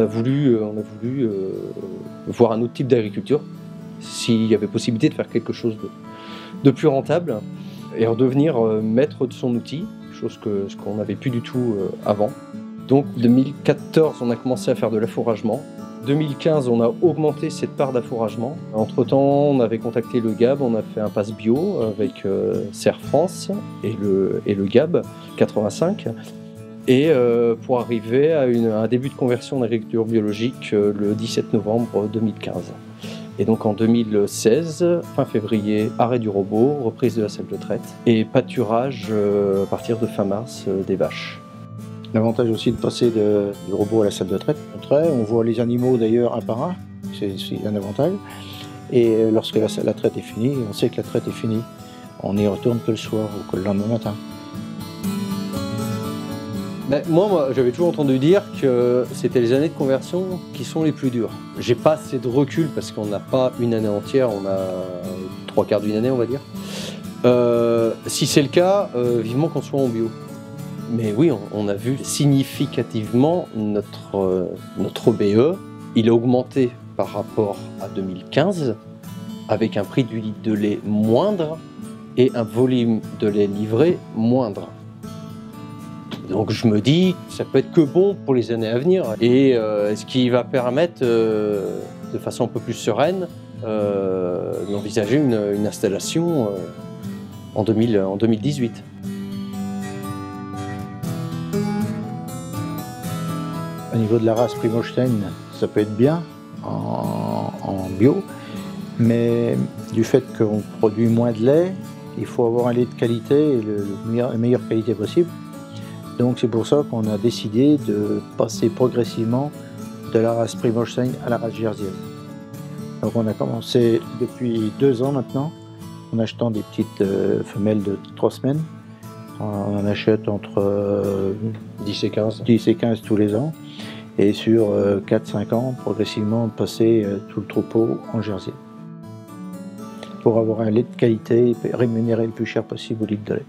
voulu voir un autre type d'agriculture, s'il y avait possibilité de faire quelque chose de plus rentable et redevenir maître de son outil, chose ce qu'on n'avait plus du tout avant. Donc 2014, on a commencé à faire de l'affouragement. 2015, on a augmenté cette part d'affouragement. Entre-temps, on avait contacté le GAB, on a fait un pass bio avec Serre France et le GAB 85. Et pour arriver à un début de conversion en agriculture biologique le 17 novembre 2015. Et donc en 2016, fin février, arrêt du robot, reprise de la salle de traite et pâturage à partir de fin mars des vaches. L'avantage aussi de passer du robot à la salle de traite, on voit les animaux d'ailleurs un par un, c'est un avantage. Et lorsque la traite est finie, on sait que la traite est finie. On n'y retourne que le soir ou que le lendemain matin. Ben, moi j'avais toujours entendu dire que c'était les années de conversion qui sont les plus dures. J'ai pas assez de recul parce qu'on n'a pas une année entière, on a 3/4 d'une année on va dire. Si c'est le cas, vivement qu'on soit en bio. Mais oui, on a vu significativement notre OBE. Il a augmenté par rapport à 2015 avec un prix du litre de lait moindre et un volume de lait livré moindre. Donc je me dis, ça peut être que bon pour les années à venir. Et ce qui va permettre, de façon un peu plus sereine, d'envisager une installation en 2018. Au niveau de la race Primostein, ça peut être bien en bio, mais du fait qu'on produit moins de lait, il faut avoir un lait de qualité et la meilleure qualité possible. Donc c'est pour ça qu'on a décidé de passer progressivement de la race Primostein à la race jersiaise. Donc on a commencé depuis 2 ans maintenant, en achetant des petites femelles de 3 semaines. On en achète entre 10 et 15. 10 et 15 tous les ans. Et sur 4-5 ans, progressivement passer tout le troupeau en jersey. Pour avoir un lait de qualité et rémunérer le plus cher possible au litre de lait.